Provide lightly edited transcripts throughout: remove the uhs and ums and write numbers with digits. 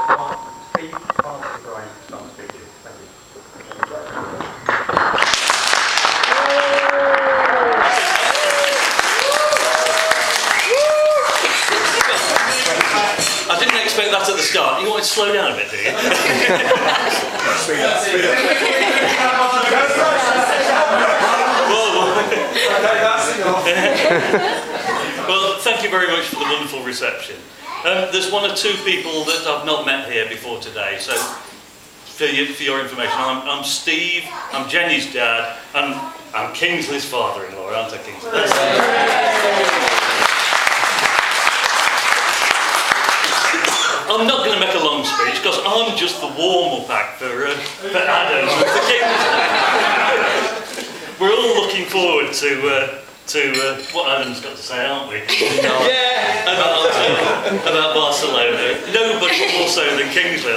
Steve, Mark, Brian, some speeches. Thank you. I didn't expect that at the start. You wanted to slow down a bit, do you? Well, thank you very much for the wonderful reception. There's one or two people that I've not met here before today, so for your information, I'm Steve, I'm Jenny's dad, and I'm Kingsley's father-in-law, aren't I, Kingsley? I'm not going to make a long speech because I'm just the warm-up act for Adam and for Kingsley. We're all looking forward to what Adam's got to say, aren't we? Yeah. About Barcelona. Nobody more so than Kingsley.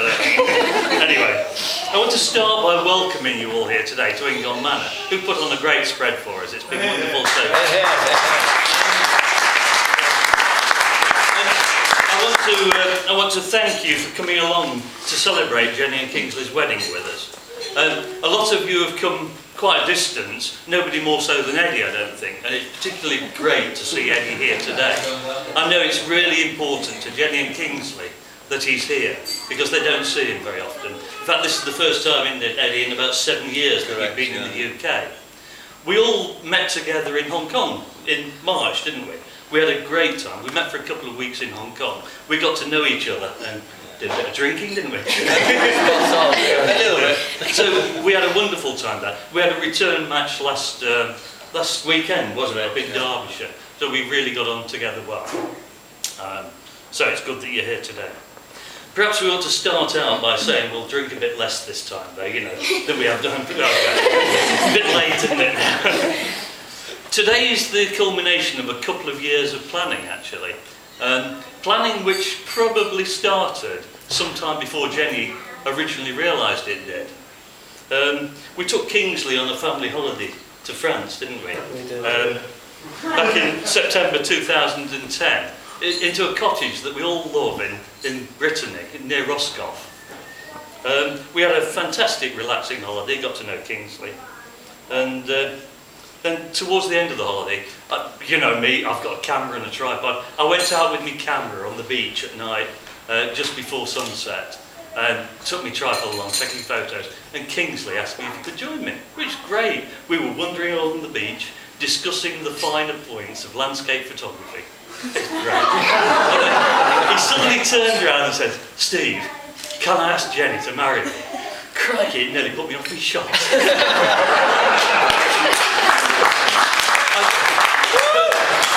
Anyway, I want to start by welcoming you all here today to Ingon Manor, who put on a great spread for us. It's been wonderful so far. I want to thank you for coming along to celebrate Jennie and Kingsley's wedding with us. A lot of you have come quite a distance, nobody more so than Eddie, I don't think, and it's particularly great to see Eddie here today. I know it's really important to Jennie and Kingsley that he's here, because they don't see him very often. In fact, this is the first time, Eddie, in about 7 years that we've been in the UK. We all met together in Hong Kong in March, didn't we? We had a great time. We met for a couple of weeks in Hong Kong. We got to know each other and did a bit of drinking, didn't we? A little bit. So we had a wonderful time there. We had a return match last weekend, wasn't it? Up in Derbyshire. So we really got on together well. So it's good that you're here today. Perhaps we ought to start out by saying we'll drink a bit less this time, though, you know, than we have done. Okay. A bit late, isn't it? Today is the culmination of a couple of years of planning, actually. Planning which probably started sometime before Jennie originally realised it did. We took Kingsley on a family holiday to France, didn't we? We did. Back in September 2010, into a cottage that we all love in Brittany, near Roscoff. We had a fantastic relaxing holiday, got to know Kingsley. And then towards the end of the holiday, you know me, I've got a camera and a tripod. I went out with my camera on the beach at night, just before sunset, and took my tripod along, taking photos. And Kingsley asked me if he could join me, which is great. We were wandering along the beach, discussing the finer points of landscape photography. It's great. He suddenly turned around and said, "Steve, can I ask Jennie to marry me?" Crikey, it nearly put me off my shot.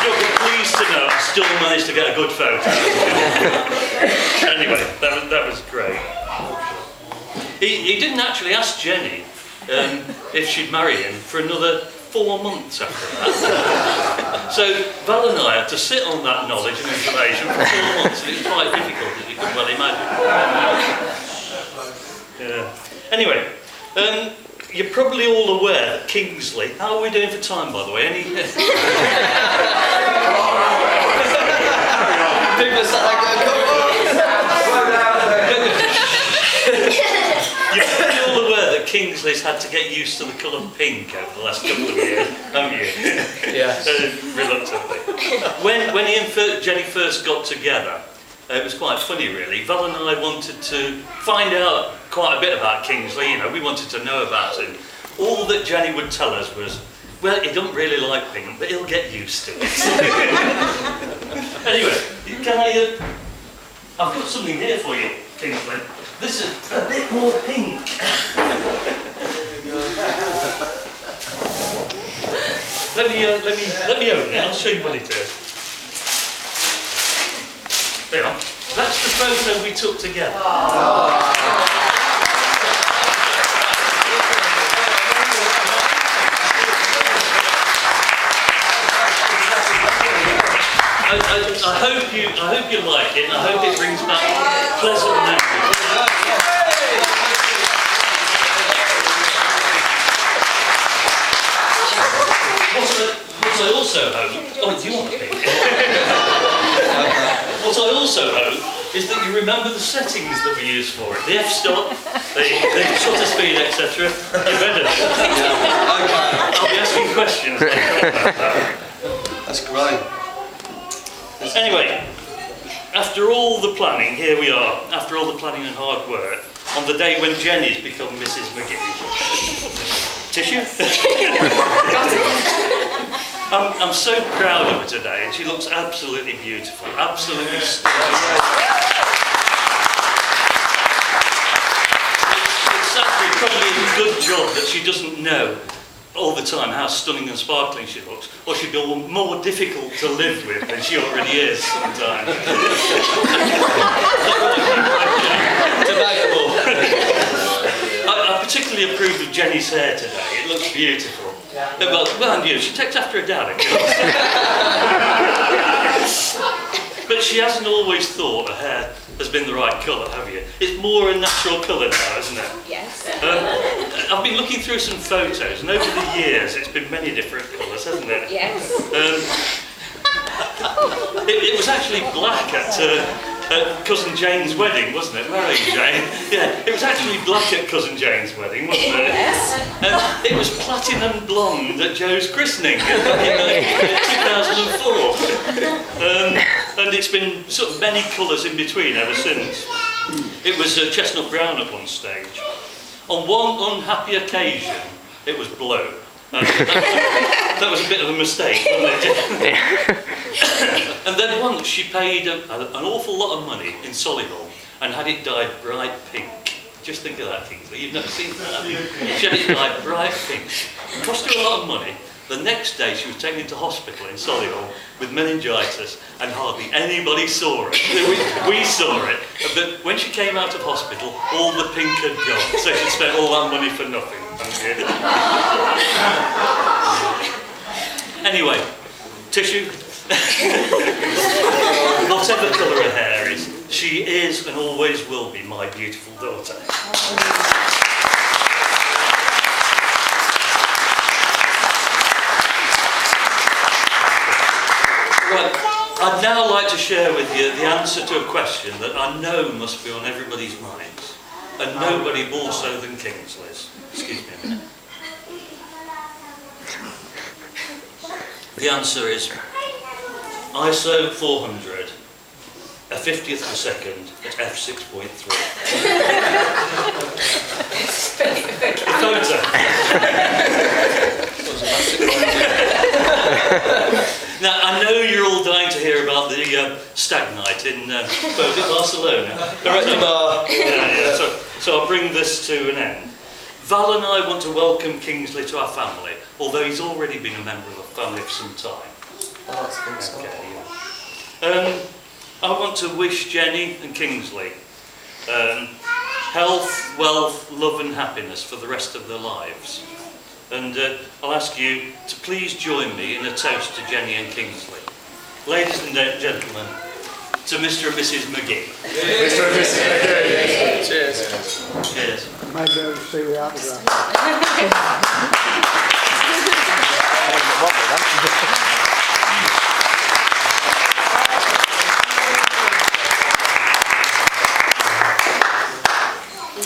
You'll be pleased to know I still managed to get a good photo. Anyway, that was great. He didn't actually ask Jennie if she'd marry him for another 4 months after that. So Val and I had to sit on that knowledge and information for 4 months, and it was quite difficult, as you can well imagine. Anyway, you're probably all aware that Kingsley... How are we doing for time, by the way? You're probably all aware that Kingsley's had to get used to the colour pink over the last couple of years, haven't you? Yes. Reluctantly. When he and Jennie first got together, it was quite funny, really. Val and I wanted to find out quite a bit about Kingsley, you know, we wanted to know about him. All that Jennie would tell us was, well, he doesn't really like pink, but he'll get used to it. Anyway, I've got something here for you, Kingsley. This is a bit more pink. Let me open it, I'll show you what it is. There you are. That's the photo we took together. I hope you like it, and I hope it brings back pleasant memories. What I also hope... Oh, do you want pink? What I also hope is that you remember the settings that we use for it. The f-stop, the shutter speed, etc. You better. I'll be asking questions. That's great. Anyway, after all the planning, here we are. After all the planning and hard work, on the day when Jenny's become Mrs. McGee. Tissue? I'm so proud of her today, and she looks absolutely beautiful, absolutely stunning. It's actually probably a good job that she doesn't know all the time how stunning and sparkling she looks, or she'd be more difficult to live with than she already is sometimes. Debatable. I particularly approve of Jenny's hair today. It looks beautiful. Well, and you, she takes after her dad, of course. But she hasn't always thought her hair has been the right colour, have you? It's more a natural colour now, isn't it? Yes. I've been looking through some photos, and over the years it's been many different colours, hasn't it? Yes. It was actually black at Cousin Jane's wedding, wasn't it? Marrying Jane. Yeah, it was actually black at Cousin Jane's wedding, wasn't it? Yes. It was platinum blonde at Joe's christening in 2004. And it's been sort of many colours in between ever since. It was chestnut brown at one stage. On one unhappy occasion, it was blue. That was a bit of a mistake, wasn't it? And then once she paid an awful lot of money in Solihull and had it dyed bright pink. Just think of that, Kingsley. You've never seen that. She had it dyed bright pink. It cost her a lot of money. The next day she was taken to hospital in Solihull with meningitis, and hardly anybody saw it. We saw it. But when she came out of hospital, all the pink had gone. So she spent all that money for nothing. Anyway, tissue. Whatever colour her hair is, she is and always will be my beautiful daughter. Right, I'd now like to share with you the answer to a question that I know must be on everybody's minds, and nobody more so than Kingsley's. Excuse me a minute. The answer is ISO 400, a 50th of a second at f6.3. Photo. Now, I know you're all dying to hear about the stag night in Barcelona. So I'll bring this to an end. Val and I want to welcome Kingsley to our family, although he's already been a member of the family for some time. I want to wish Jenny and Kingsley health, wealth, love and happiness for the rest of their lives. And I'll ask you to please join me in a toast to Jenny and Kingsley. Ladies and gentlemen, to Mr. and Mrs. McGee. Mr. and Mrs. McGee. Cheers. Cheers. Maybe I'll see the autograph.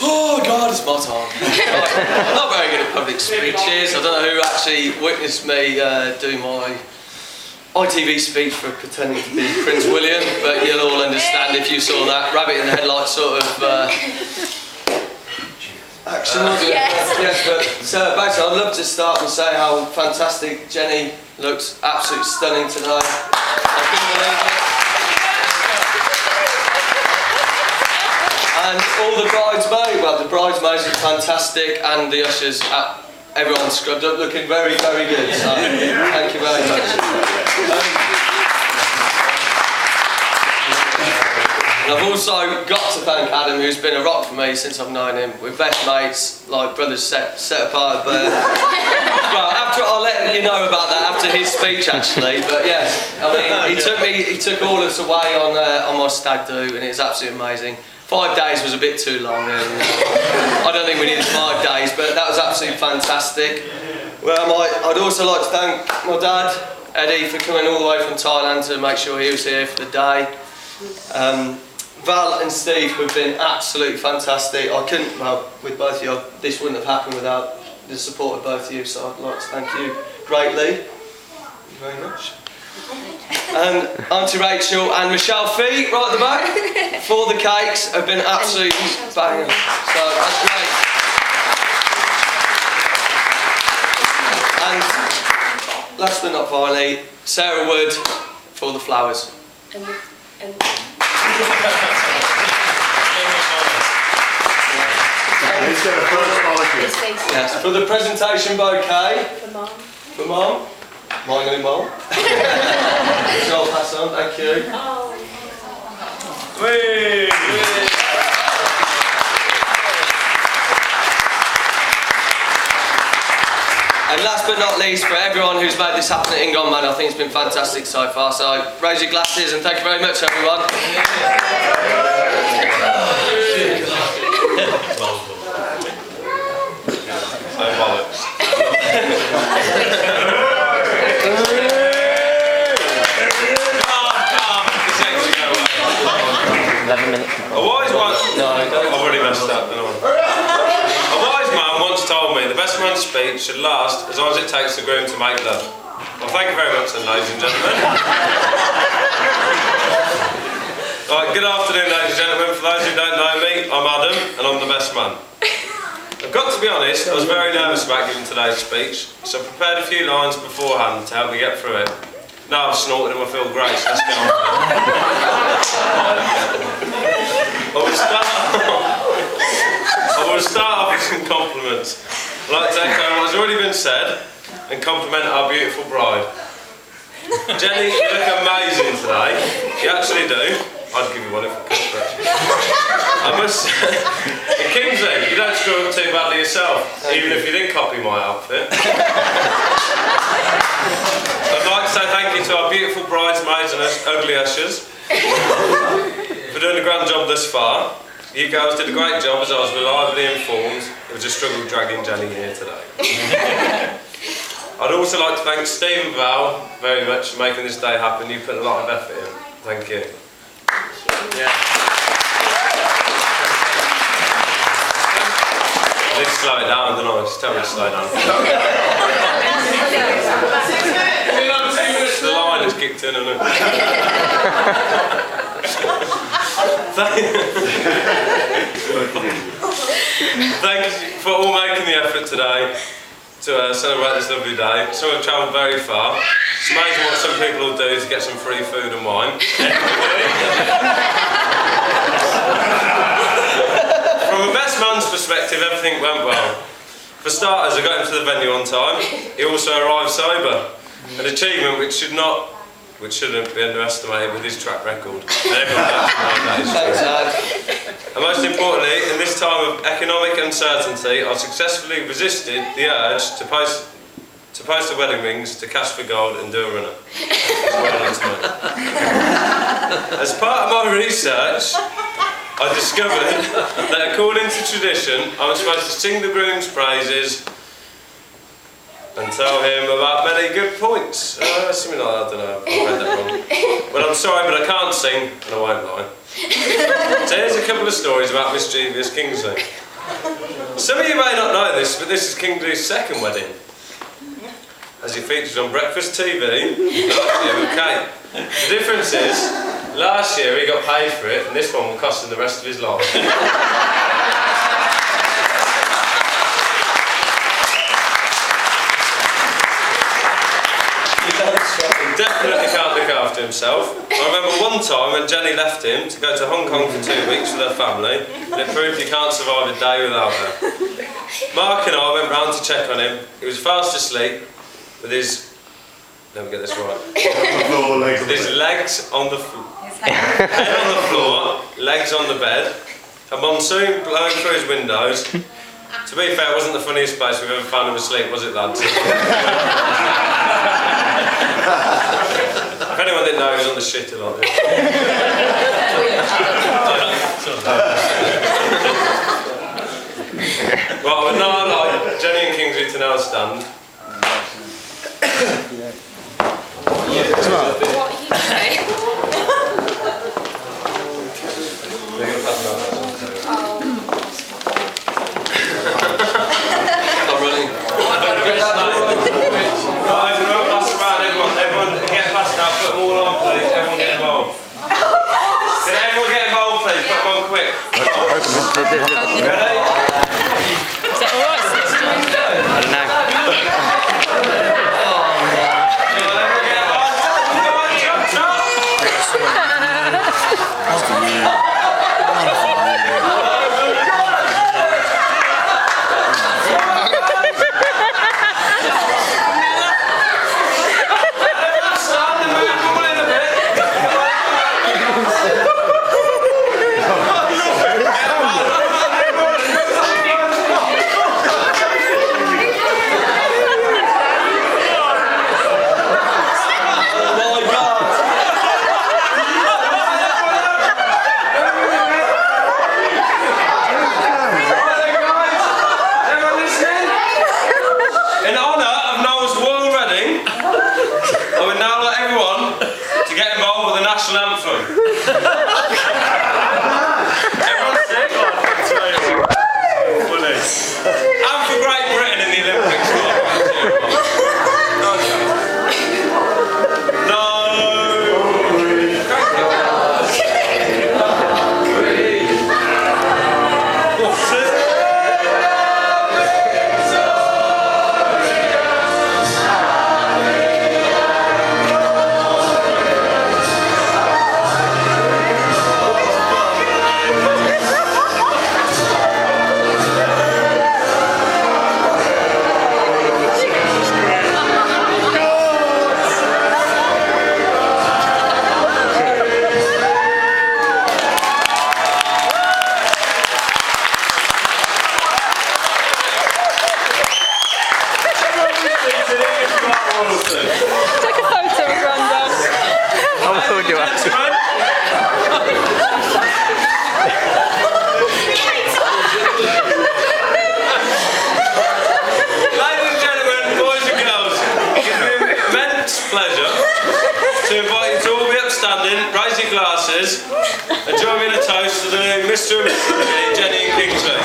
Oh God, it's my time. I'm not very good at public speeches. I don't know who actually witnessed me do my ITV speech for pretending to be Prince William, but you'll all understand if you saw that rabbit in the headlights sort of action. Yes, but so basically I'd love to start and say how fantastic Jenny looks, absolutely stunning today. I couldn't believe it. And all the bridesmaids, well, the bridesmaids are fantastic, and the ushers, everyone scrubbed up, looking very, very good. So, thank you very much. And I've also got to thank Adam, who's been a rock for me since I've known him. We're best mates, like brothers set apart. But well, I'll let you know about that after his speech, actually. But yes, I mean, he took all of us away on my stag do, and it was absolutely amazing. 5 days was a bit too long, and I don't think we needed 5 days, but that was absolutely fantastic. Well, I'd also like to thank my dad, Eddie, for coming all the way from Thailand to make sure he was here for the day. Val and Steve have been absolutely fantastic. I couldn't, well, with both of you, this wouldn't have happened without the support of both of you, so I'd like to thank you greatly. Thank you very much. And on to Rachel and Michelle Fee, right at the back, for the cakes, have been absolutely banging. So that's great. And last but not finally, Sarah Wood for the flowers. Yes, for the presentation bouquet. For Mum. For Mum. My new Mum. I'll pass on, thank you. Whee! And last but not least, for everyone who's made this happen at Ingon Manor, I think it's been fantastic so far. So raise your glasses and thank you very much, everyone. Oh, bollocks. 11 minutes. A wise man. No, I've already messed up. A wise man once told me the best man's speech should last as long as it takes the groom to make love. Well, thank you very much, then, ladies and gentlemen. Right, good afternoon, ladies and gentlemen. For those who don't know me, I'm Adam, and I'm the best man. I've got to be honest, I was very nervous about giving today's speech, so I prepared a few lines beforehand to help me get through it. Now I've snorted and I feel great, so let's get on with it. I will start off with some compliments. I'd like to echo what has already been said and compliment our beautiful bride. Jenny, you look amazing today. You actually do. I'd give you one if I could, but I must say, and Kingsley, you don't screw up too badly yourself, even if you didn't copy my outfit. I'd like to say thank you to our beautiful bridesmaids and ugly ushers for doing a grand job thus far. You girls did a great job, as I was reliably informed. It was a struggle dragging Jenny here today. I'd also like to thank Steve and Val very much for making this day happen. You put a lot of effort in. Thank you. Yeah. I need to slow it down, don't I? Just tell me to slow down. The line has kicked in, hasn't it? Thanks for all making the effort today to celebrate this lovely day. Some have travelled very far. It's amazing what some people will do to get some free food and wine. From a best man's perspective, everything went well. For starters, I got him to the venue on time. He also arrived sober, an achievement which shouldn't be underestimated with his track record. And everyone knows that is true. And most importantly, in this time of economic uncertainty, I successfully resisted the urge to post the wedding rings to Cash for Gold and do a runner. As part of my research, I discovered that according to tradition, I was supposed to sing the groom's praises and tell him about many good points. Something like that, I don't know, I read that wrong. Well, I'm sorry, but I can't sing, and I won't lie. So here's a couple of stories about mischievous Kingsley. Some of you may not know this, but this is Kingsley's second wedding, as he featured on Breakfast TV last year with Kate. The difference is, last year he got paid for it, and this one will cost him the rest of his life. He definitely can't look after himself. I remember one time when Jenny left him to go to Hong Kong for 2 weeks with her family, and it proved he can't survive a day without her. Mark and I went round to check on him. He was fast asleep with his... Let me get this right. With his legs on the floor. Head on the floor, legs on the bed, a monsoon blowing through his windows. To be fair, it wasn't the funniest place we've ever found him asleep, was it, lads? If anyone didn't know, he was on the shit a lot. Well, I would now like Jennie and Kingsley to now stand. What are you doing? Is that alright? I don't know. In honour of Noel's royal wedding, I would now like everyone to get involved with the national anthem. Everyone sing? And for Great Britain in the Olympics. Take a photo of Grandad. I will do it. Ladies and gentlemen, boys and girls, it gives me immense pleasure to invite you to all be upstanding, raise your glasses, and join me in a toast to the new Mr. and Mrs. Jennie Kingsley.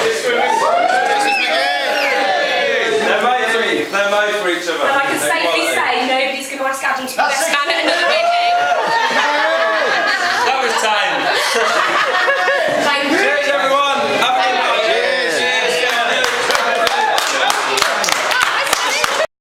They're made for each other. And I can safely say nobody's going to ask Adam to be best